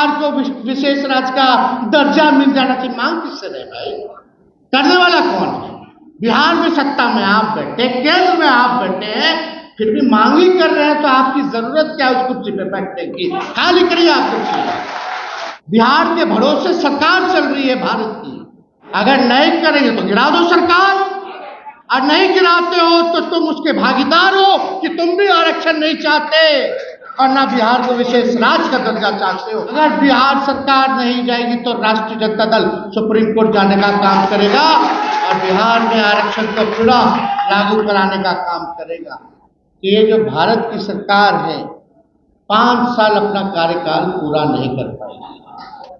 बिहार को विशेष राज्य का दर्जा मिल जाना चाहिए। मांग किससे रहे भाई? करने वाला कौन है? बिहार में सत्ता में आप बैठे, केंद्र में आप बैठे हैं, फिर भी मांग ही कर रहे हैं, तो आपकी जरूरत क्या है उस कुर्सी पे बैठने की? खाली करिए आप कुर्सी। बिहार के भरोसे सरकार चल रही है भारत की। अगर नहीं करेंगे तो गिरा दो सरकार, और नहीं गिराते हो तो तुम उसके भागीदार हो कि तुम भी आरक्षण नहीं चाहते और ना बिहार को विशेष राज्य का दर्जा चाहते हो। अगर बिहार सरकार नहीं जाएगी तो राष्ट्रीय जनता दल सुप्रीम कोर्ट जाने का काम करेगा और बिहार में आरक्षण को पूरा लागू कराने का काम करेगा। ये जो भारत की सरकार है 5 साल अपना कार्यकाल पूरा नहीं कर पाएगी।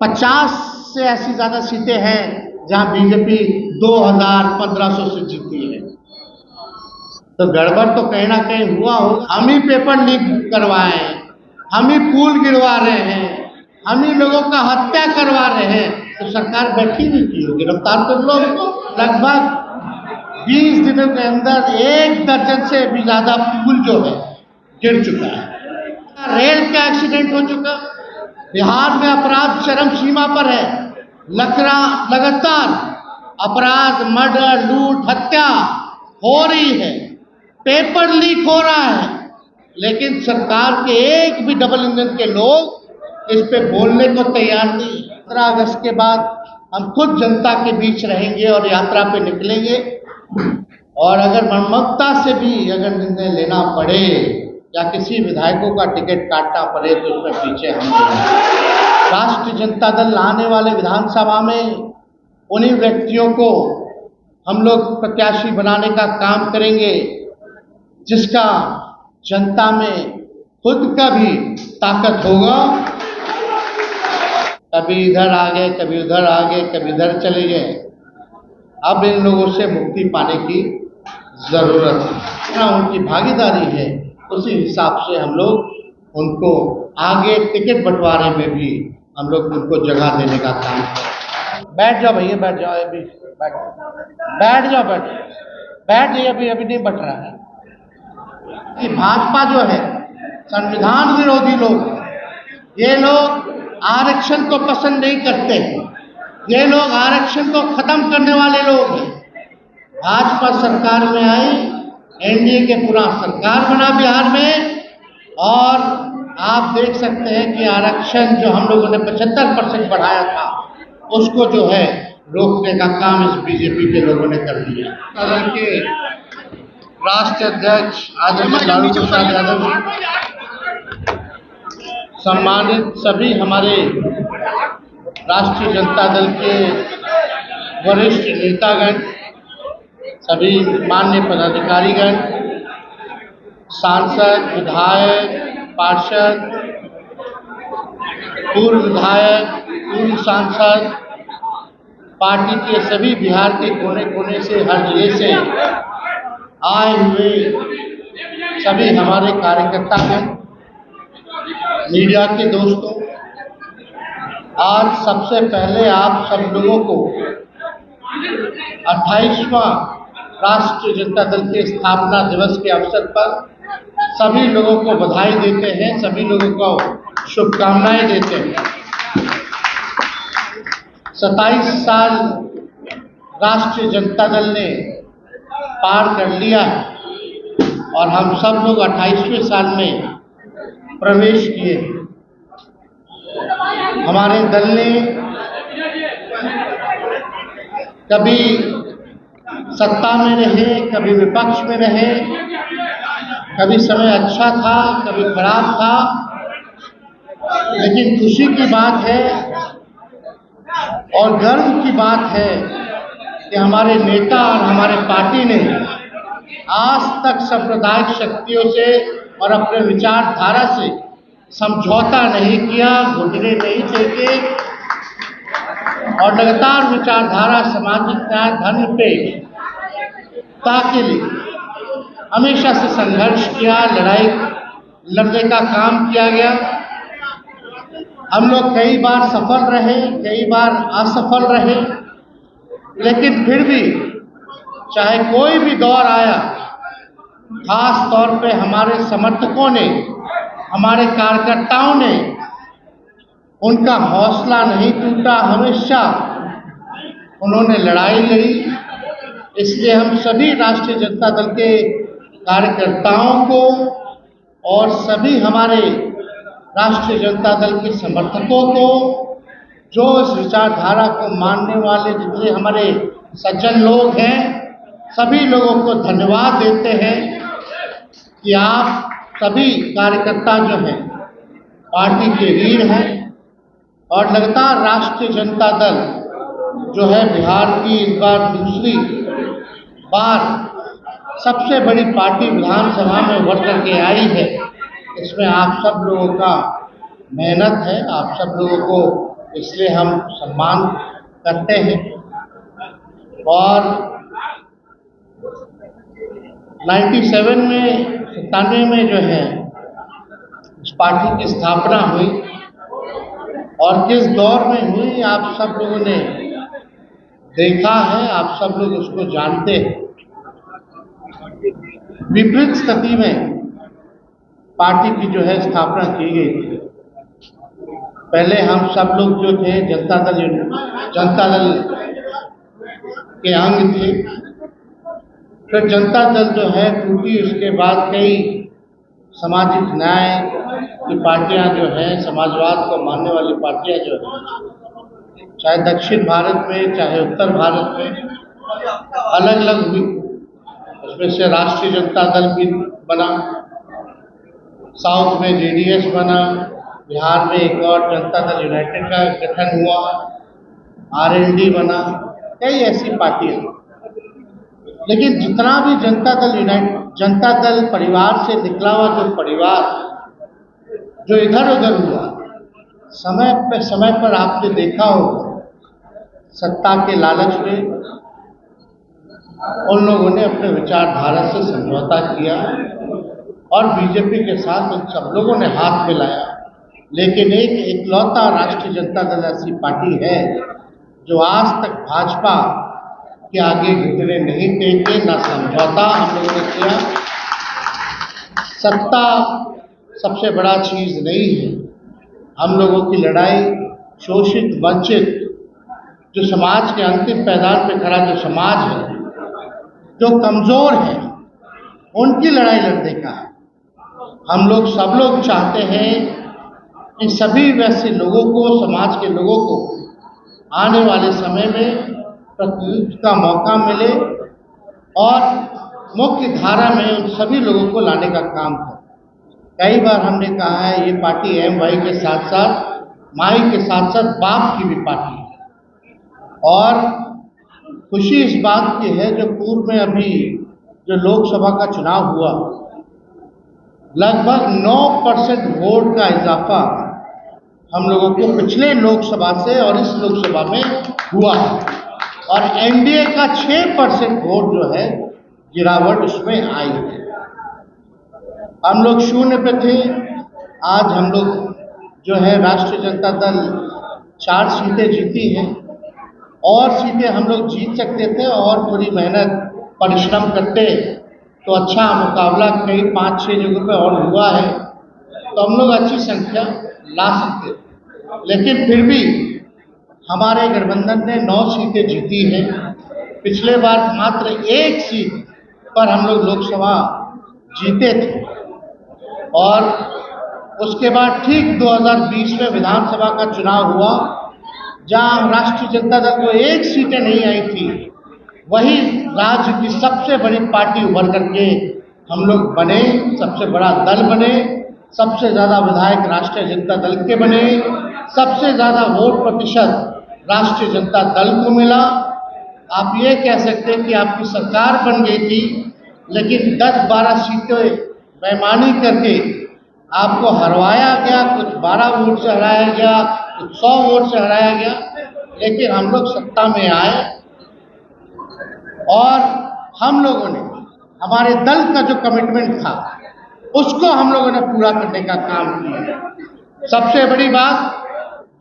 50 से ऐसी ज्यादा सीटें हैं जहां बीजेपी 2,1500 से जीती है, तो गड़बड़ तो कहीं ना कहीं हुआ होगा। हम ही पेपर लीक करवाए, हम ही पुल गिरवा रहे हैं, हम ही लोगों का हत्या करवा रहे हैं, तो सरकार बैठी नहीं की होगी? गिरफ्तार कर लो उनको। लगभग 20 दिनों के अंदर 1 दर्जन से भी ज्यादा पुल जो है गिर चुका है। रेल का एक्सीडेंट हो चुका। बिहार में अपराध चरम सीमा पर है। लगातार अपराध, मर्डर, लूट, हत्या हो रही है, पेपर लीक हो रहा है, लेकिन सरकार के एक भी डबल इंजन के लोग इस पे बोलने को तैयार नहीं। 15 अगस्त के बाद हम खुद जनता के बीच रहेंगे और यात्रा पे निकलेंगे, और अगर मर्मज्ञता से भी अगर निर्णय लेना पड़े या किसी विधायकों का टिकट काटना पड़े तो उसमें पीछे हम नहीं। राष्ट्रीय जनता दल आने वाले विधानसभा में उन्हीं व्यक्तियों को हम लोग प्रत्याशी बनाने का काम करेंगे जिसका जनता में खुद का भी ताकत होगा। कभी इधर आ गए, कभी उधर आ गए, कभी इधर चले गए। अब इन लोगों से मुक्ति पाने की जरूरत है। ना उनकी भागीदारी है, उसी हिसाब से हम लोग उनको आगे टिकट बंटवारे में भी हम लोग उनको जगह देने का काम करें। बैठ जाओ भैया, बैठ जाओ, अभी बैठ जाओ, बैठ जाइए, अभी नहीं बट रहा है। कि भाजपा जो है संविधान विरोधी लोग, ये लोग आरक्षण को पसंद नहीं करते, ये लोग आरक्षण को खत्म करने वाले लोग हैं। भाजपा सरकार में आई, एनडीए के पूरा सरकार बना बिहार में, और आप देख सकते हैं कि आरक्षण जो हम लोगों ने 75% बढ़ाया था उसको जो है रोकने का काम इस बीजेपी के लोगों ने कर दिया। सदन के राष्ट्रीय अध्यक्ष आदरणीय लालू प्रसाद यादव, सम्मानित सभी हमारे राष्ट्रीय जनता दल के वरिष्ठ नेतागण, सभी माननीय पदाधिकारीगण, सांसद, विधायक, पार्षद, पूर्व विधायक, पूर्व सांसद, पार्टी के सभी बिहार के कोने कोने से, हर जगह से आए हुए सभी हमारे कार्यकर्ता हैं, मीडिया के दोस्तों, आज सबसे पहले आप सब लोगों को 28वां राष्ट्रीय जनता दल के स्थापना दिवस के अवसर पर सभी लोगों को बधाई देते हैं, सभी लोगों को शुभकामनाएं देते हैं। 27 साल राष्ट्रीय जनता दल ने पार कर लिया है और हम सब लोग 28वें साल में प्रवेश किए। हमारे दल ने कभी सत्ता में रहे, कभी विपक्ष में रहे, कभी समय अच्छा था, कभी खराब था, लेकिन खुशी की बात है और गर्व की बात है कि हमारे नेता और हमारे पार्टी ने आज तक सांप्रदायिक शक्तियों से और अपने विचारधारा से समझौता नहीं किया, घुटने नहीं टेके और लगातार विचारधारा, सामाजिक न्याय, धर्मनिरपेक्षता के लिए हमेशा से संघर्ष किया, लड़ाई लड़ने का काम किया गया। हम लोग कई बार सफल रहे, कई बार असफल रहे, लेकिन फिर भी चाहे कोई भी दौर आया, खास तौर पे हमारे समर्थकों ने, हमारे कार्यकर्ताओं ने उनका हौसला नहीं टूटा, हमेशा उन्होंने लड़ाई लड़ी। इसलिए हम सभी राष्ट्रीय जनता दल के कार्यकर्ताओं को और सभी हमारे राष्ट्रीय जनता दल के समर्थकों को, जो इस विचारधारा को मानने वाले जितने हमारे सज्जन लोग हैं, सभी लोगों को धन्यवाद देते हैं कि आप सभी कार्यकर्ता जो हैं पार्टी के वीर हैं और लगातार राष्ट्रीय जनता दल जो है बिहार की इस बार दूसरी बार सबसे बड़ी पार्टी विधानसभा में उभर करके आई है। इसमें आप सब लोगों का मेहनत है, आप सब लोगों को इसलिए हम सम्मान करते हैं। और 97 में जो है इस पार्टी की स्थापना हुई और किस दौर में हुई आप सब लोगों ने देखा है, आप सब लोग उसको जानते हैं। विपरीत स्थिति में पार्टी की जो है स्थापना की गई थी। पहले हम सब लोग जो थे जनता दल के अंग थे, फिर जनता दल जो है टूटी। उसके बाद कई सामाजिक न्याय की पार्टियां जो हैं, समाजवाद को मानने वाली पार्टियां जो हैं, चाहे दक्षिण भारत में चाहे उत्तर भारत में अलग अलग हुई। उसमें से राष्ट्रीय जनता दल भी बना, साउथ में जेडीएस बना, बिहार में एक और जनता दल यूनाइटेड का गठन हुआ, आरएलडी बना, कई ऐसी पार्टियां। लेकिन जितना भी जनता दल परिवार से निकला हुआ जो परिवार जो इधर उधर हुआ, समय पर आपने देखा होगा सत्ता के लालच में उन लोगों ने अपने विचारधारा से समझौता किया और बीजेपी के साथ उन सब लोगों ने हाथ मिलाया। लेकिन एक इकलौता राष्ट्रीय जनता दल ऐसी पार्टी है जो आज तक भाजपा के आगे घुटने नहीं टेके, ना समझौता हम लोगों ने किया। सत्ता सबसे बड़ा चीज नहीं है। हम लोगों की लड़ाई शोषित वंचित जो समाज के अंतिम पैदान पे खड़ा जो समाज है, जो कमजोर है, उनकी लड़ाई लड़ने का है। हम लोग सब लोग चाहते हैं कि सभी वैसे लोगों को, समाज के लोगों को आने वाले समय में प्रतिनिधित्व का मौका मिले और मुख्य धारा में उन सभी लोगों को लाने का काम करें। कई बार हमने कहा है ये पार्टी एम.वाई के साथ साथ माई के साथ साथ बाप की भी पार्टी है। और खुशी इस बात की है जो पूर्व में अभी जो लोकसभा का चुनाव हुआ, लगभग 9% वोट का इजाफा हम लोगों को पिछले लोकसभा से और इस लोकसभा में हुआ और एनडीए का 6% वोट जो है गिरावट उसमें आई है। हम लोग शून्य पे थे, आज हम लोग जो है राष्ट्रीय जनता दल 4 सीटें जीती हैं और सीटें हम लोग जीत सकते थे और पूरी मेहनत परिश्रम करते तो अच्छा मुकाबला कई 5-6 जगहों पे और हुआ है तो हम लोग अच्छी संख्या ला सकते थे। लेकिन फिर भी हमारे गठबंधन ने 9 सीटें जीती हैं। पिछले बार मात्र 1 सीट पर हम लोग लोकसभा जीते थे और उसके बाद ठीक 2020 में विधानसभा का चुनाव हुआ, जहां राष्ट्रीय जनता दल को 1 सीटें नहीं आई थी, वही राज्य की सबसे बड़ी पार्टी उभर करके हम लोग बने, सबसे बड़ा दल बने, सबसे ज़्यादा विधायक राष्ट्रीय जनता दल के बने, सबसे ज़्यादा वोट प्रतिशत राष्ट्रीय जनता दल को मिला। आप ये कह सकते हैं कि आपकी सरकार बन गई थी, लेकिन 10-12 सीटें बेईमानी करके आपको हरवाया गया, कुछ 12 वोट से हराया गया, कुछ 100 वोट से हराया गया। लेकिन हम लोग सत्ता में आए और हम लोगों ने हमारे दल का जो कमिटमेंट था उसको हम लोगों ने पूरा करने का काम किया। सबसे बड़ी बात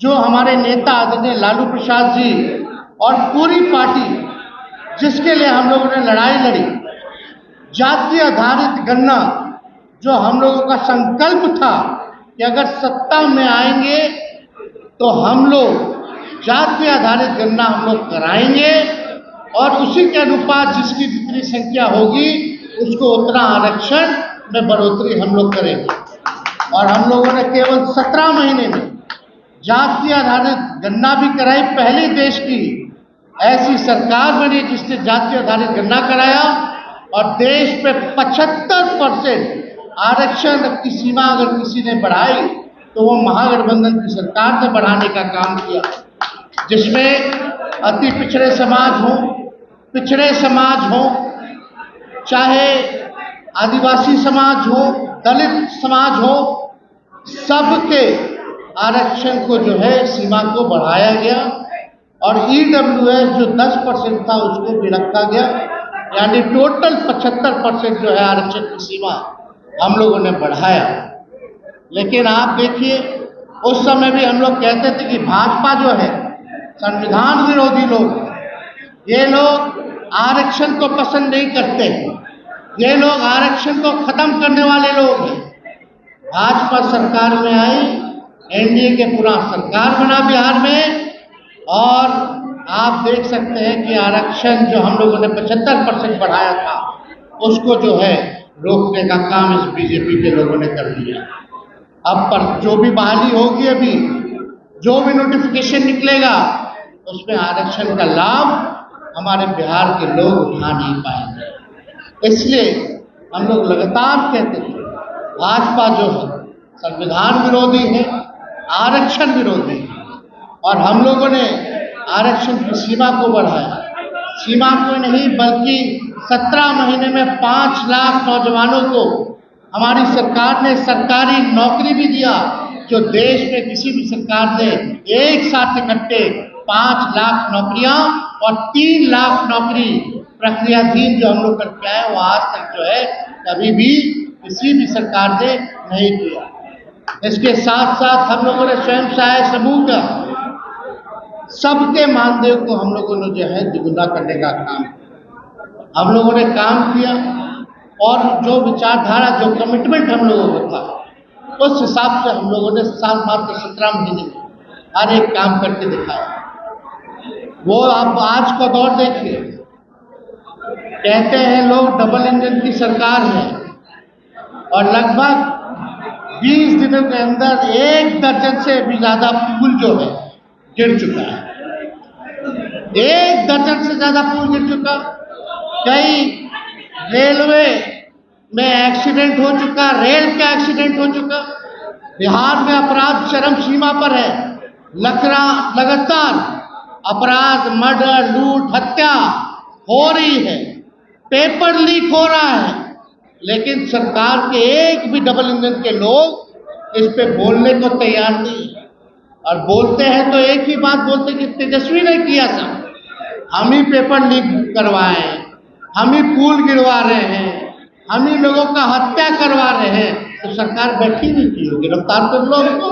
जो हमारे नेता आदरणीय लालू प्रसाद जी और पूरी पार्टी जिसके लिए हम लोगों ने लड़ाई लड़ी, जाति आधारित गणना जो हम लोगों का संकल्प था कि अगर सत्ता में आएंगे तो हम लोग जाति आधारित गणना हम लोग कराएंगे और उसी के अनुपात जिसकी जितनी संख्या होगी उसको उतना आरक्षण में बढ़ोतरी हम लोग करेंगे। और हम लोगों ने केवल 17 महीने में जाति आधारित गणना भी कराई। पहली देश की ऐसी सरकार बनी जिसने जाति आधारित गणना कराया और देश में 75% आरक्षण की सीमा अगर किसी ने बढ़ाई तो वो महागठबंधन की सरकार ने बढ़ाने का काम किया, जिसमें अति पिछड़े समाज हो, चाहे आदिवासी समाज हो, दलित समाज हो, सबके आरक्षण को जो है सीमा को बढ़ाया गया। और EWS जो 10% था उसको भी रखा गया, यानी टोटल 75% जो है आरक्षण की सीमा हम लोगों ने बढ़ाया। लेकिन आप देखिए, उस समय भी हम लोग कहते थे कि भाजपा जो है संविधान विरोधी लोग, ये लोग आरक्षण को पसंद नहीं करते, ये लोग आरक्षण को खत्म करने वाले लोग हैं। भाजपा सरकार में आई, NDA के पूरा सरकार बना बिहार में, और आप देख सकते हैं कि आरक्षण जो हम लोगों ने 75% बढ़ाया था उसको जो है रोकने का काम इस बीजेपी के लोगों ने कर दिया। अब पर जो भी बहाली होगी, अभी जो भी नोटिफिकेशन निकलेगा उसमें आरक्षण का लाभ हमारे बिहार के लोग उठा नहीं पाएंगे। इसलिए हम लोग लगातार कहते थे भाजपा जो है संविधान विरोधी है, आरक्षण विरोधी है, और हम लोगों ने आरक्षण की सीमा को बढ़ाया। सीमा को नहीं बल्कि 17 महीने में 5 लाख नौजवानों को हमारी सरकार ने सरकारी नौकरी भी दिया, जो देश में किसी भी सरकार ने एक साथ इकट्ठे 5 लाख नौकरियां और 3 लाख नौकरी प्रक्रियाधीन जो हम लोग करके आए, वो आज तक जो है कभी भी किसी भी सरकार ने नहीं किया। इसके साथ साथ हम लोगों ने स्वयं सहायता समूह का सबके मानदेय को हम लोगों ने जो है दुगुना करने का काम हम लोगों ने काम किया, और जो विचारधारा, जो कमिटमेंट हम लोगों को था, उस हिसाब से हम लोगों ने मात्र 17 महीने में हर एक काम करके दिखाया। वो आप आज का दौर देखिए, कहते हैं लोग डबल इंजन की सरकार है, और लगभग 20 दिनों के अंदर 1 दर्जन से भी ज्यादा पुल जो है गिर चुका है। 1 दर्जन से ज्यादा पुल गिर चुका। कई रेलवे में एक्सीडेंट हो चुका, रेल का एक्सीडेंट हो चुका। बिहार में अपराध चरम सीमा पर है। लगातार अपराध, मर्डर, लूट, हत्या हो रही है, पेपर लीक हो रहा है, लेकिन सरकार के एक भी डबल इंजन के लोग इस पे बोलने को तैयार नहीं है। और बोलते हैं तो एक ही बात बोलते कि तेजस्वी ने किया सब, हम ही पेपर लीक करवाए, हम ही पुल गिरवा रहे हैं, हम ही लोगों का हत्या करवा रहे हैं। तो सरकार बैठी नहीं की, गिरफ्तार कर लो उनको।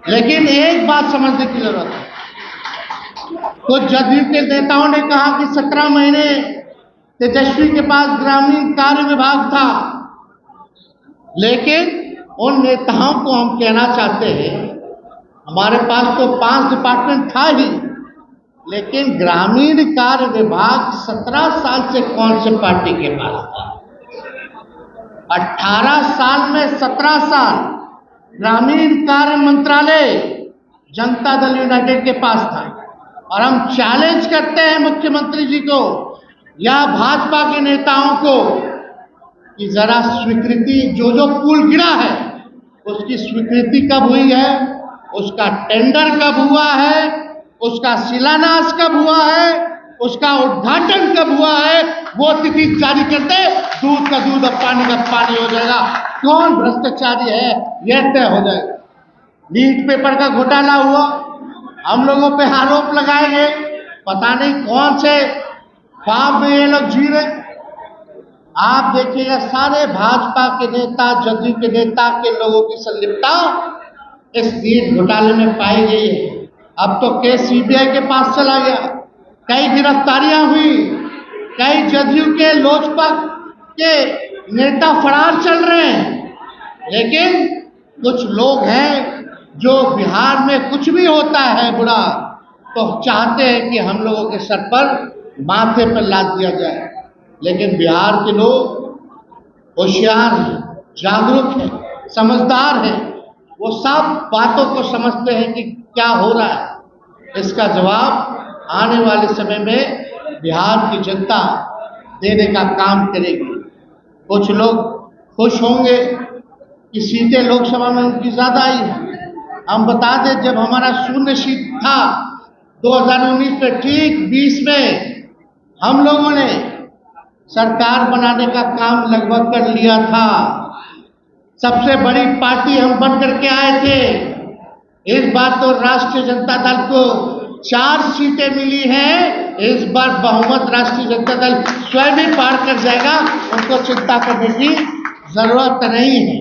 लेकिन एक बात समझने की जरूरत है, कुछ जदयू के नेताओं ने कहा कि 17 महीने तेजस्वी के पास ग्रामीण कार्य विभाग था, लेकिन उन नेताओं को हम कहना चाहते हैं, हमारे पास तो 5 डिपार्टमेंट था ही, लेकिन ग्रामीण कार्य विभाग 17 साल से कौन से पार्टी के पास था? 18 साल में 17 साल ग्रामीण कार्य मंत्रालय जनता दल यूनाइटेड के पास था। और हम चैलेंज करते हैं मुख्यमंत्री जी को या भाजपा के नेताओं को कि जरा स्वीकृति, जो पुल गिरा है उसकी स्वीकृति कब हुई है, उसका टेंडर कब हुआ है, उसका शिलान्यास कब हुआ है, उसका उद्घाटन कब हुआ है, वो तिथि जारी करते, दूध का दूध और पानी का पानी हो जाएगा। कौन भ्रष्टाचारी है यह तय हो जाएगा। लीड पेपर का घोटाला हुआ, हम लोगों पे आरोप लगाए गए, पता नहीं कौन से ख्वाब में ये लोग जी रहे। आप देखिएगा सारे भाजपा के नेता, जदयू के नेता के लोगों की संलिप्तता इस लीड घोटाले में पाई गई है। अब तो केस CBI के पास चला गया, कई गिरफ्तारियां हुई, कई जदयू के, लोजपा के नेता फरार चल रहे हैं, लेकिन कुछ लोग हैं जो बिहार में कुछ भी होता है बुरा तो चाहते हैं कि हम लोगों के सर पर माथे पर लाद दिया जाए। लेकिन बिहार के लोग होशियार हैं, जागरूक हैं, समझदार हैं। वो सब बातों को समझते हैं कि क्या हो रहा है। इसका जवाब आने वाले समय में बिहार की जनता देने का काम करेगी। कुछ लोग खुश होंगे कि सीटें लोकसभा में उनकी ज्यादा आई है। हम बता दें, जब हमारा शून्य सीट था 2019 में, ठीक 20 में हम लोगों ने सरकार बनाने का काम लगभग कर लिया था। सबसे बड़ी पार्टी हम बन करके आए थे। इस बार तो राष्ट्रीय जनता दल को 4 सीटें मिली हैं। इस बार बहुमत राष्ट्रीय जनता दल स्वयं ही पार कर जाएगा, उनको चिंता करने की जरूरत नहीं है।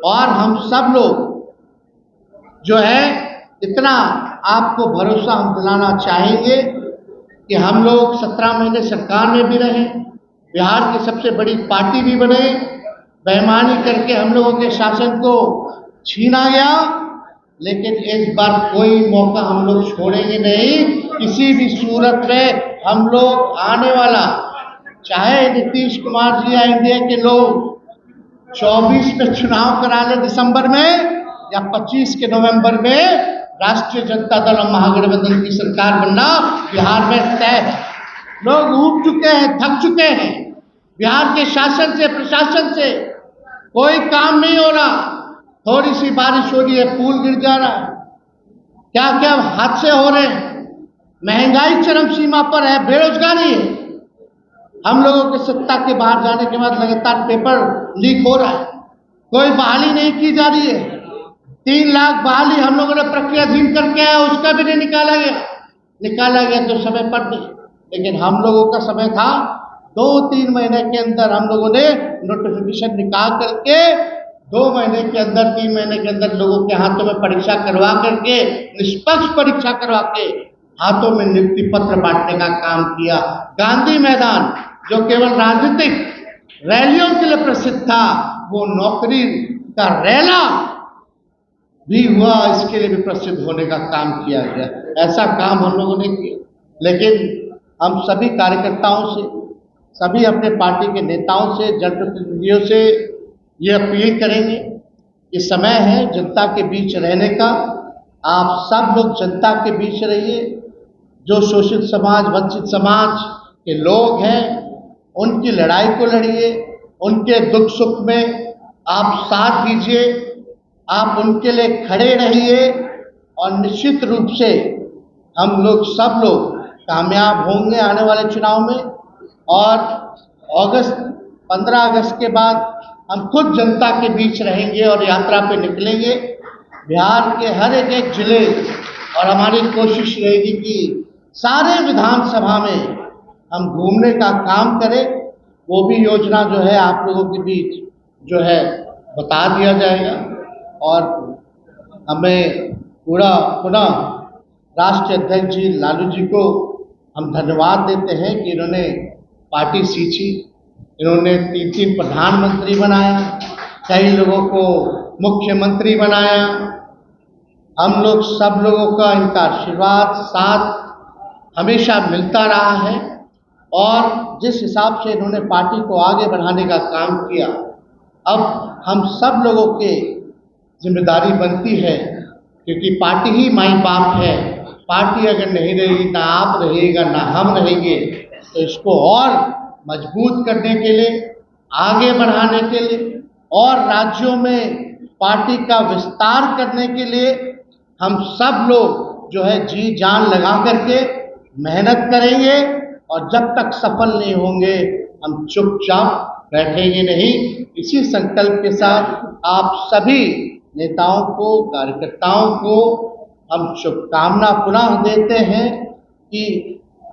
और हम सब लोग जो है इतना आपको भरोसा हम दिलाना चाहेंगे कि हम लोग 17 महीने सरकार में भी रहे, बिहार की सबसे बड़ी पार्टी भी बने, बेईमानी करके हम लोगों के शासन को छीना गया, लेकिन इस बार कोई मौका हम लोग छोड़ेंगे नहीं। किसी भी सूरत में हम लोग आने वाला, चाहे नीतीश कुमार जी या एनडीए के लोग 24 में चुनाव करा ले दिसंबर में, या 25 के नवंबर में राष्ट्रीय जनता दल और महागठबंधन की सरकार बनना बिहार में तय है। लोग ऊब चुके हैं, थक चुके हैं। बिहार के शासन से, प्रशासन से कोई काम नहीं हो रहा। थोड़ी सी बारिश हो रही है, पुल गिर जा रहा है, क्या क्या हादसे हो रहे हैं, महंगाई चरम सीमा पर है, बेरोजगारी है। हम लोगों के सत्ता के बाहर जाने के बाद लगातार पेपर लीक हो रहा है, कोई बहाली नहीं की जा रही है। 3 लाख बहाली हम लोगों ने प्रक्रियाधीन करके आया, उसका भी नहीं निकाला गया तो समय पर नहीं। लेकिन हम लोगों का समय था 2-3 महीने के अंदर हम लोगों ने नोटिफिकेशन निकाल करके 2 महीने के अंदर, 3 महीने के अंदर लोगों के हाथों में परीक्षा करवा करके, निष्पक्ष परीक्षा करवा के हाथों में नियुक्ति पत्र बांटने का काम किया। गांधी मैदान जो केवल राजनीतिक रैलियों के लिए प्रसिद्ध था, वो नौकरी का रैला भी हुआ, इसके लिए भी प्रसिद्ध होने का काम किया गया। ऐसा काम हम लोगों ने किया। लेकिन हम सभी कार्यकर्ताओं से, सभी अपने पार्टी के नेताओं से, जनप्रतिनिधियों से ये अपील करेंगे कि समय है जनता के बीच रहने का। आप सब लोग जनता के बीच रहिए। जो शोषित समाज, वंचित समाज के लोग हैं, उनकी लड़ाई को लड़िए, उनके दुख सुख में आप साथ दीजिए, आप उनके लिए खड़े रहिए और निश्चित रूप से हम लोग सब लोग कामयाब होंगे आने वाले चुनाव में। और 15 अगस्त के बाद हम खुद जनता के बीच रहेंगे और यात्रा पे निकलेंगे बिहार के हर एक जिले। और हमारी कोशिश रहेगी कि सारे विधानसभा में हम घूमने का काम करें। वो भी योजना जो है आप लोगों के बीच जो है बता दिया जाएगा। और हमें पुनः राष्ट्रीय अध्यक्ष जी लालू जी को हम धन्यवाद देते हैं कि इन्होंने पार्टी सींची, इन्होंने 3 प्रधानमंत्री बनाया, कई लोगों को मुख्यमंत्री बनाया। हम लोग सब लोगों का इनका आशीर्वाद साथ हमेशा मिलता रहा है। और जिस हिसाब से इन्होंने पार्टी को आगे बढ़ाने का काम किया, अब हम सब लोगों के जिम्मेदारी बनती है, क्योंकि पार्टी ही माई बाप है। पार्टी अगर नहीं रहेगी, ना आप रहिएगा, ना हम रहेंगे, तो इसको और मजबूत करने के लिए, आगे बढ़ाने के लिए और राज्यों में पार्टी का विस्तार करने के लिए हम सब लोग जो है जी जान लगा करके मेहनत करेंगे। और जब तक सफल नहीं होंगे हम चुपचाप बैठेंगे नहीं। इसी संकल्प के साथ आप सभी नेताओं को, कार्यकर्ताओं को हम शुभकामना पुनः देते हैं कि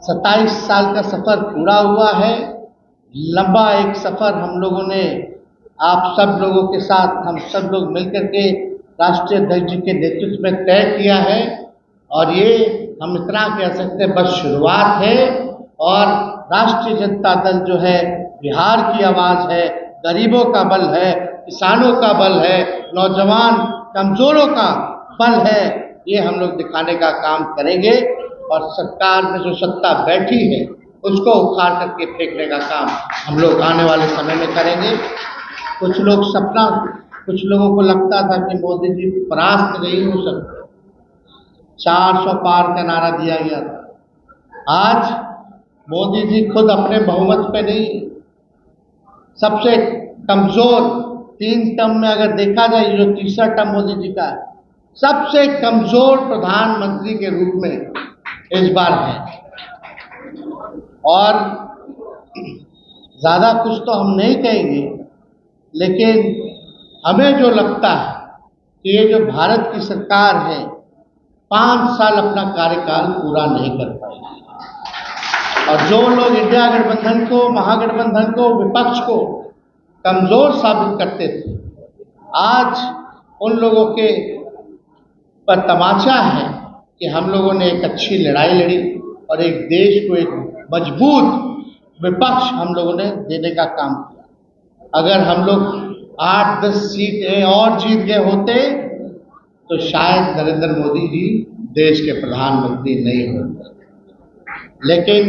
27 साल का सफ़र पूरा हुआ है। लंबा एक सफ़र हम लोगों ने आप सब लोगों के साथ, हम सब लोग मिलकर के राष्ट्रीय अध्यक्ष जी के नेतृत्व में तय किया है। और ये हम इतना कह सकते हैं बस शुरुआत है। और राष्ट्रीय जनता दल जो है बिहार की आवाज़ है, गरीबों का बल है, किसानों का बल है, नौजवान कमज़ोरों का बल है, ये हम लोग दिखाने का काम करेंगे और सरकार में जो सत्ता बैठी है उसको उखाड़ करके फेंकने का काम हम लोग आने वाले समय में करेंगे। कुछ लोगों को लगता था कि मोदी जी परास्त नहीं हो सकते, 400 पार का नारा दिया गया था। आज मोदी जी खुद अपने बहुमत पे नहीं, सबसे कमजोर 3 टर्म में अगर देखा जाए, जो तीसरा टर्म मोदी जी का है, सबसे कमजोर प्रधानमंत्री के रूप में इस बार है। और ज्यादा कुछ तो हम नहीं कहेंगे, लेकिन हमें जो लगता है कि ये जो भारत की सरकार है 5 साल अपना कार्यकाल पूरा नहीं कर पाएगी। और जो लोग इंडिया गठबंधन को, महागठबंधन को, विपक्ष को कमजोर साबित करते थे, आज उन लोगों के पर तमाचा है कि हम लोगों ने एक अच्छी लड़ाई लड़ी और एक देश को एक मजबूत विपक्ष हम लोगों ने देने का काम किया। अगर हम लोग 8-10 सीटें और जीत गए होते तो शायद नरेंद्र मोदी जी देश के प्रधानमंत्री नहीं होते। लेकिन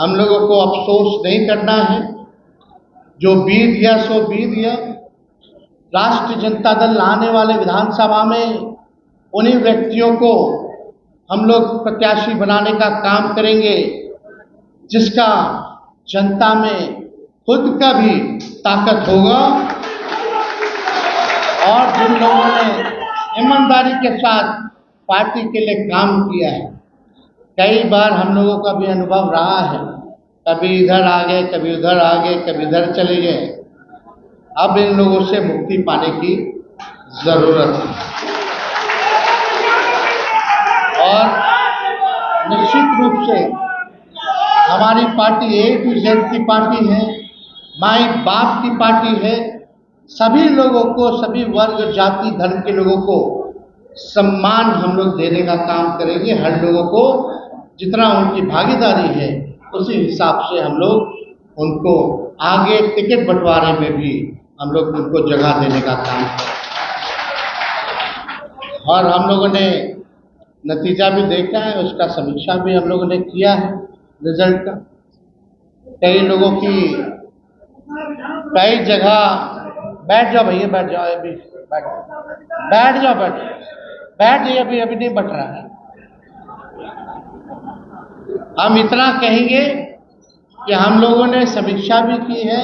हम लोगों को अफसोस नहीं करना है, जो बीत गया सो बीत गया। राष्ट्रीय जनता दल आने वाले विधानसभा में उन्हीं व्यक्तियों को हम लोग प्रत्याशी बनाने का काम करेंगे जिसका जनता में खुद का भी ताकत होगा और जिन लोगों ने ईमानदारी के साथ पार्टी के लिए काम किया है। कई बार हम लोगों का भी अनुभव रहा है, कभी इधर आ गए, कभी उधर आ गए, कभी इधर चले गए। अब इन लोगों से मुक्ति पाने की जरूरत है और निश्चित रूप से हमारी पार्टी A to Z की पार्टी है, माई बाप की पार्टी है। सभी लोगों को, सभी वर्ग, जाति, धर्म के लोगों को सम्मान हम लोग देने का काम करेंगे। हर लोगों को जितना उनकी भागीदारी है उसी हिसाब से हम लोग उनको आगे टिकट बंटवारे में भी हम लोग उनको जगह देने का काम करेंगे। और हम लोगों ने नतीजा भी देखा है, उसका समीक्षा भी हम लोगों ने किया है रिजल्ट का। कई लोगों की कई जगह, बैठ जाओ भैया, बैठ जाओ, अभी बैठ जाओ, बैठ जाइए, अभी नहीं बट रहा है। हम इतना कहेंगे कि हम लोगों ने समीक्षा भी की है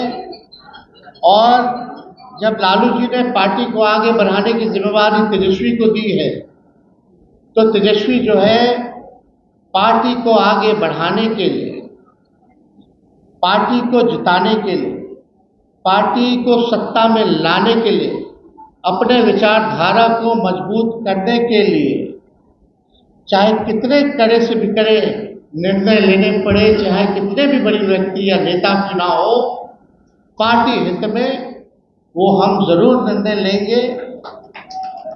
और जब लालू जी ने पार्टी को आगे बढ़ाने की जिम्मेवारी तेजस्वी को दी है, तो तेजस्वी जो है पार्टी को आगे बढ़ाने के लिए, पार्टी को जिताने के लिए, पार्टी को सत्ता में लाने के लिए, अपने विचारधारा को मजबूत करने के लिए चाहे कितने कड़े से भी कड़े निर्णय लेने पड़े, चाहे कितने भी बड़ी व्यक्ति या नेता क्यों ना हो, पार्टी हित में वो हम जरूर निर्णय लेंगे,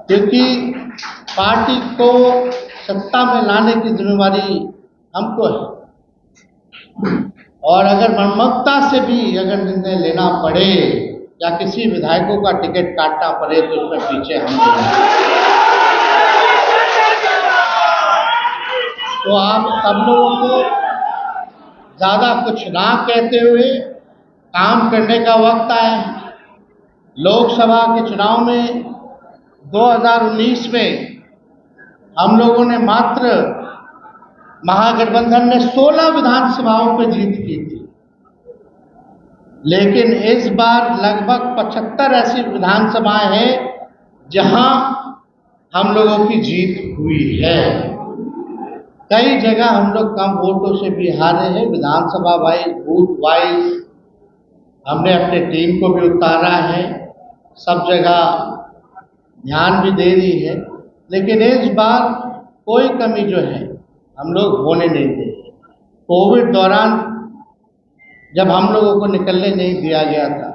क्योंकि पार्टी को सत्ता में लाने की जिम्मेवारी हमको है। और अगर मर्मकता से भी अगर निर्णय लेना पड़े या किसी विधायकों का टिकट काटना पड़े तो उसमें पीछे हम नहीं। तो आप सब लोगों को ज़्यादा कुछ ना कहते हुए काम करने का वक्त आया है। लोकसभा के चुनाव में 2019 में हम लोगों ने मात्र, महागठबंधन ने 16 विधानसभाओं पर जीत की थी, लेकिन इस बार लगभग 75 ऐसी विधानसभाएं हैं जहां हम लोगों की जीत हुई है। कई जगह हम लोग कम वोटों से भी हारे हैं, विधानसभा वाइज, बूथ वाइज हमने अपने टीम को भी उतारा है, सब जगह ध्यान भी दे रही है, लेकिन इस बार कोई कमी जो है हम लोग होने नहीं देंगे। कोविड दौरान जब हम लोगों को निकलने नहीं दिया गया था,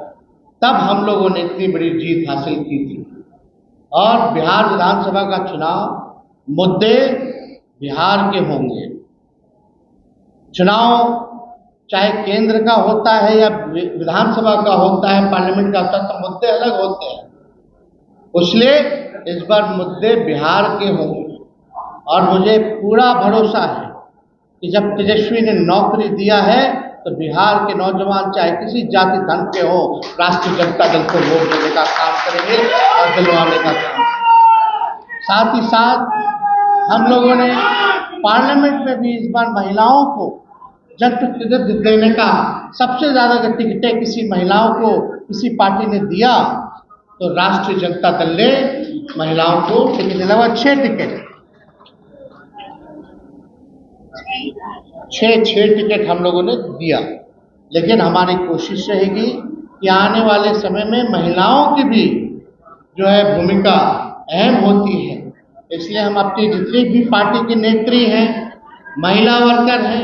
तब हम लोगों ने इतनी बड़ी जीत हासिल की थी। और बिहार विधानसभा का चुनाव मुद्दे बिहार के होंगे। चुनाव चाहे केंद्र का होता है या विधानसभा का होता है, पार्लियामेंट का होता है, तो मुद्दे अलग होते हैं। इसलिए इस बार मुद्दे बिहार के होंगे और मुझे पूरा भरोसा है कि जब तेजस्वी ने नौकरी दिया है तो बिहार के नौजवान चाहे किसी जाति धर्म के हो, राष्ट्रीय जनता दल को वोट देने का काम करेंगे और दिलवाने का काम करेंगे। साथ ही साथ हम लोगों ने पार्लियामेंट में भी इस बार महिलाओं को जनप्रतिनिधित्व देने का, सबसे ज्यादा अगर टिकटें किसी महिलाओं को किसी पार्टी ने दिया तो राष्ट्रीय जनता दल ने महिलाओं को टिकट दिया। 6 टिकट, 6 टिकट हम लोगों ने दिया। लेकिन हमारी कोशिश रहेगी कि आने वाले समय में महिलाओं की भी जो है भूमिका अहम होती है। इसलिए हम अपनी जितनी भी पार्टी के नेत्री हैं, महिला वर्कर हैं,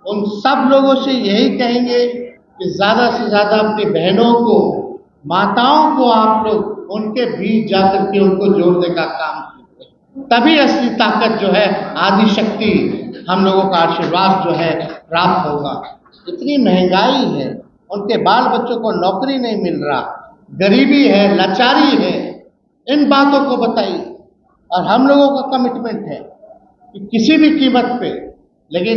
उन सब लोगों से यही कहेंगे कि ज़्यादा से ज़्यादा अपनी बहनों को, माताओं को आप लोग उनके बीच जाकर के उनको जोड़ने का काम कीजिए। तभी असली ताकत जो है, आदि शक्ति, हम लोगों का आशीर्वाद जो है प्राप्त होगा। इतनी महंगाई है, उनके बाल बच्चों को नौकरी नहीं मिल रहा, गरीबी है, लाचारी है, इन बातों को बताइए। और हम लोगों का कमिटमेंट है कि किसी भी कीमत पे, लेकिन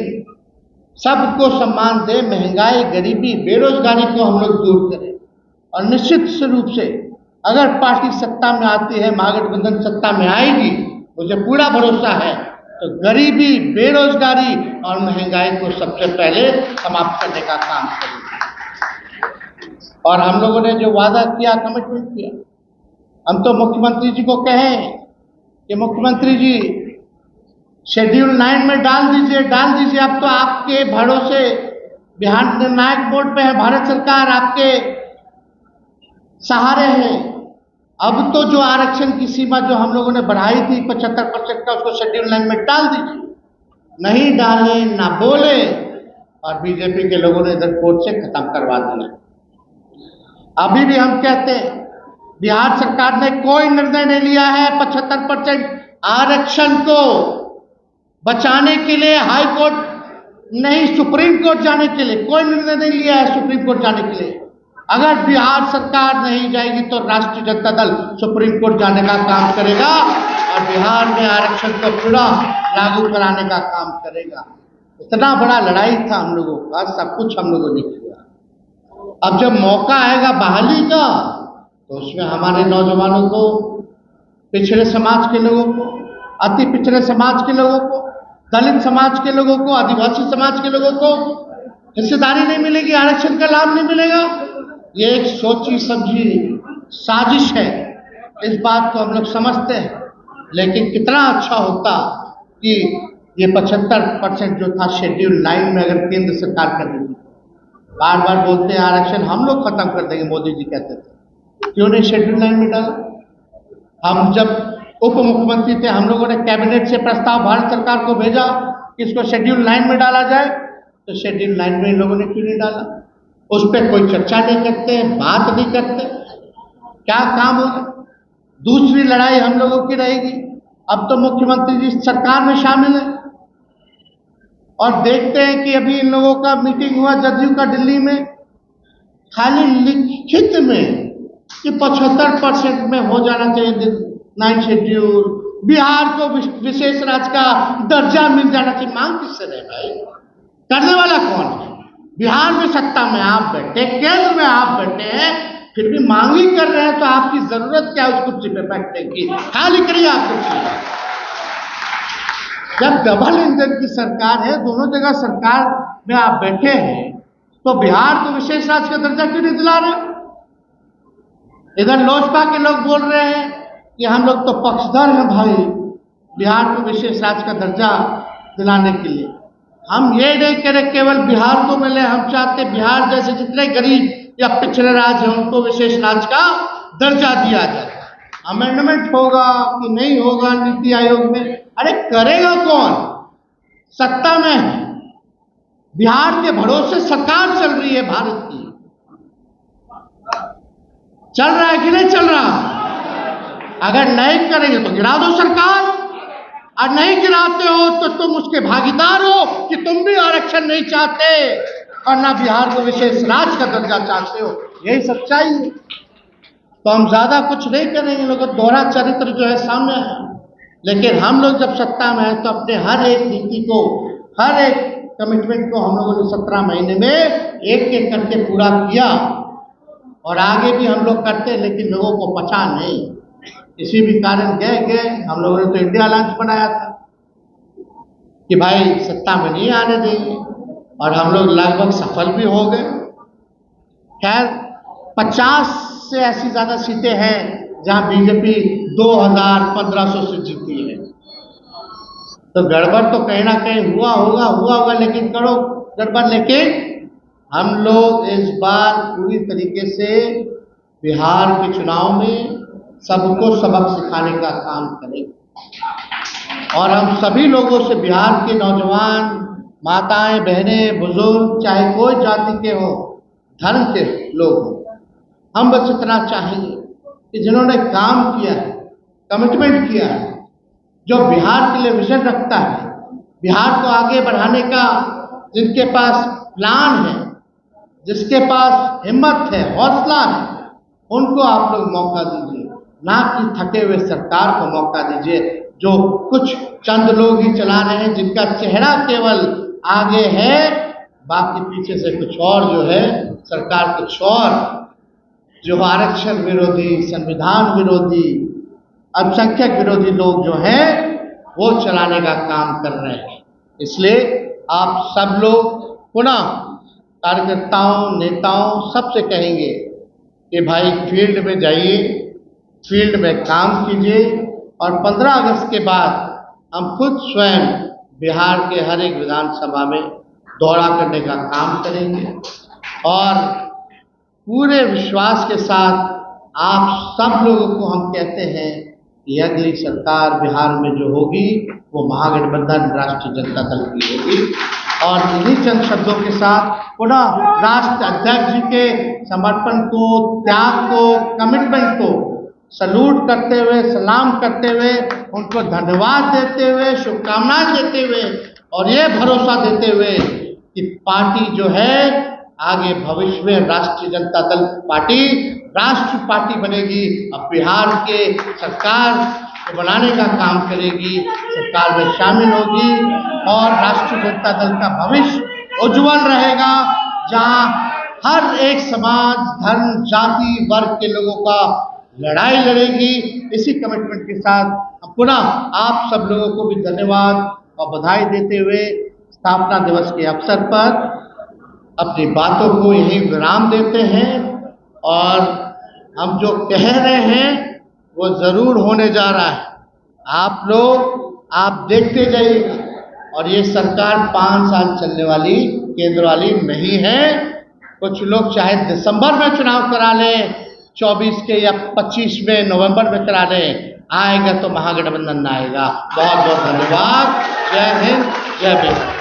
सबको सम्मान दे, महंगाई, गरीबी, बेरोजगारी को हम लोग दूर करें। और निश्चित रूप से अगर पार्टी सत्ता में आती है, महागठबंधन सत्ता में आएगी, मुझे पूरा भरोसा है तो गरीबी, बेरोजगारी और महंगाई को सबसे पहले समाप्त करने का काम करेंगे। और हम लोगों ने जो वादा किया, कमिटमेंट किया, हम तो मुख्यमंत्री जी को कहें कि मुख्यमंत्री जी शेड्यूल 9 में डाल दीजिए, डाल दीजिए। अब तो आपके भरोसे बिहार निर्णायक बोर्ड पे है, भारत सरकार आपके सहारे हैं। अब तो जो आरक्षण की सीमा जो हम लोगों ने बढ़ाई थी 75% का, उसको शेड्यूल 9 में डाल दीजिए। नहीं डाले, ना बोले, और बीजेपी के लोगों ने इधर कोर्ट से खत्म करवा दिया। अभी भी हम कहते हैं बिहार सरकार ने कोई निर्णय नहीं लिया है 75% आरक्षण को बचाने के लिए, हाई कोर्ट नहीं, सुप्रीम कोर्ट जाने के लिए कोई निर्णय नहीं लिया है। सुप्रीम कोर्ट जाने के लिए अगर बिहार सरकार नहीं जाएगी तो राष्ट्रीय जनता दल सुप्रीम कोर्ट जाने का काम करेगा और बिहार में आरक्षण को पूरा लागू कराने का काम करेगा। इतना बड़ा लड़ाई था हम लोगों का, सब कुछ हम लोगों ने किया। अब जब मौका आएगा बहाली का, तो उसमें हमारे नौजवानों को, पिछड़े समाज के लोगों को, अति पिछड़े समाज के लोगों को, दलित समाज के लोगों को, आदिवासी समाज के लोगों को हिस्सेदारी नहीं मिलेगी, आरक्षण का लाभ नहीं मिलेगा। ये एक सोची समझी साजिश है, इस बात को हम लोग समझते हैं। लेकिन कितना अच्छा होता कि ये 75% जो था शेड्यूल 9 में अगर केंद्र सरकार कर देती। बार बार बोलते हैं आरक्षण हम लोग खत्म कर देंगे, मोदी जी कहते थे, क्यों नहीं शेड्यूल 9 में डाला? हम जब उप मुख्यमंत्री थे, हम लोगों ने कैबिनेट से प्रस्ताव भारत सरकार को भेजा कि इसको शेड्यूल 9 में डाला जाए, तो शेड्यूल 9 में इन लोगों ने क्यों नहीं डाला? उस पर कोई चर्चा नहीं करते, बात नहीं करते, क्या काम होगा? दूसरी लड़ाई हम लोगों की रहेगी। अब तो मुख्यमंत्री जी सरकार में शामिल है और देखते हैं कि अभी इन लोगों का मीटिंग हुआ जदयू का दिल्ली में, खाली लिखित में कि 75% में हो जाना चाहिए 9 शेड्यूल, बिहार को विशेष राज्य का दर्जा मिल जाना चाहिए। मांग किससे रहे भाई? करने वाला कौन है? बिहार में सत्ता में आप बैठे, केंद्र में आप बैठे हैं, फिर भी मांग ही कर रहे हैं, तो आपकी जरूरत क्या है उस कुर्सी पे बैठने की? खाली करिए आप कुर्सी। जब डबल इंजन की सरकार है, दोनों जगह सरकार में आप बैठे हैं, तो बिहार को विशेष राज्य का दर्जा क्यों नहीं दिला रहे? इधर लोजपा के लोग बोल रहे हैं कि हम लोग तो पक्षधर हैं भाई बिहार को विशेष राज्य का दर्जा दिलाने के लिए। हम ये नहीं करें केवल बिहार को मिले, हम चाहते बिहार जैसे जितने गरीब या पिछड़े राज्य हैं उनको विशेष राज्य का दर्जा दिया जाए। अमेंडमेंट होगा कि नहीं होगा नीति आयोग में, अरे करेगा कौन? सत्ता में है, बिहार के भरोसे सरकार चल रही है भारत की। चल रहा है कि नहीं चल रहा? अगर नहीं करेंगे तो गिरा दो सरकार, और नहीं गिराते हो तो तुम उसके भागीदार हो कि तुम भी आरक्षण नहीं चाहते और ना बिहार को विशेष राज्य का दर्जा चाहते हो। यही सच्चाई है। तो हम ज़्यादा कुछ नहीं करेंगे। लोगों का दोहरा चरित्र जो है सामने है, लेकिन हम लोग जब सत्ता में हैं तो अपने हर एक नीति को, हर एक कमिटमेंट को हम लोगों ने 17 महीने में एक एक करके पूरा किया और आगे भी हम लोग करते, लेकिन लोगों को पचा नहीं। इसी भी कारण गए हम लोगों ने तो इंडिया अलायंस बनाया था कि भाई सत्ता में नहीं आने देंगे, और हम लोग लगभग सफल भी हो गए। खैर 50 से ऐसी ज़्यादा सीटें हैं जहां बीजेपी 2500 से जीती है। तो गड़बड़ तो कहीं ना कहीं हुआ होगा, लेकिन करो गड़बड़। लेकिन हम लोग इस बार पूरी तरीके से बिहार के चुनाव में सबको सबक सिखाने का काम करेंगे, और हम सभी लोगों से, बिहार के नौजवान, माताएं, बहनें, बुजुर्ग, चाहे कोई जाति के हो, धर्म के लोग हो, हम बस इतना चाहेंगे कि जिन्होंने काम किया है, कमिटमेंट किया है, जो बिहार के लिए विजन रखता है, बिहार को आगे बढ़ाने का जिनके पास प्लान है, जिसके पास हिम्मत है, हौसला है, उनको आप लोग मौका दीजिए, ना कि थके हुए सरकार को मौका दीजिए जो कुछ चंद लोग ही चला रहे हैं, जिनका चेहरा केवल आगे है, बाकी पीछे से कुछ और जो है सरकार, कुछ और जो आरक्षण विरोधी, संविधान विरोधी, अल्पसंख्यक विरोधी लोग जो हैं वो चलाने का काम कर रहे हैं। इसलिए आप सब लोग पुनः कार्यकर्ताओं, नेताओं, सबसे कहेंगे कि भाई फील्ड में जाइए, फील्ड में काम कीजिए, और 15 अगस्त के बाद हम खुद स्वयं बिहार के हर एक विधानसभा में दौरा करने का काम करेंगे, और पूरे विश्वास के साथ आप सब लोगों को हम कहते हैं कि अगली सरकार बिहार में जो होगी वो महागठबंधन राष्ट्रीय जनता दल की होगी। और इन्हीं चंद शब्दों के साथ पुनः राष्ट्र अध्यक्ष जी के समर्पण को, त्याग को, कमिटमेंट को सल्यूट करते हुए, सलाम करते हुए, उनको धन्यवाद देते हुए, शुभकामनाएं देते हुए, और ये भरोसा देते हुए कि पार्टी जो है आगे भविष्य में राष्ट्रीय जनता दल पार्टी राष्ट्रीय पार्टी बनेगी, अब बिहार के सरकार को बनाने का काम करेगी, सरकार में शामिल होगी, और राष्ट्रीय जनता दल का भविष्य उज्जवल रहेगा, जहां हर एक समाज, धर्म, जाति, वर्ग के लोगों का लड़ाई लड़ेगी। इसी कमिटमेंट के साथ पुनः आप सब लोगों को भी धन्यवाद और बधाई देते हुए स्थापना दिवस के अवसर पर अपनी बातों को यहीं विराम देते हैं, और हम जो कह रहे हैं वो ज़रूर होने जा रहा है। आप लोग आप देखते जाइएगा, और ये सरकार 5 साल चलने वाली केंद्र वाली नहीं है। कुछ लोग चाहे दिसंबर में चुनाव करा लें, 24 के या 25 में, नवंबर में करा लें, आएगा तो महागठबंधन आएगा। बहुत बहुत धन्यवाद। जय हिंद, जय बिहार।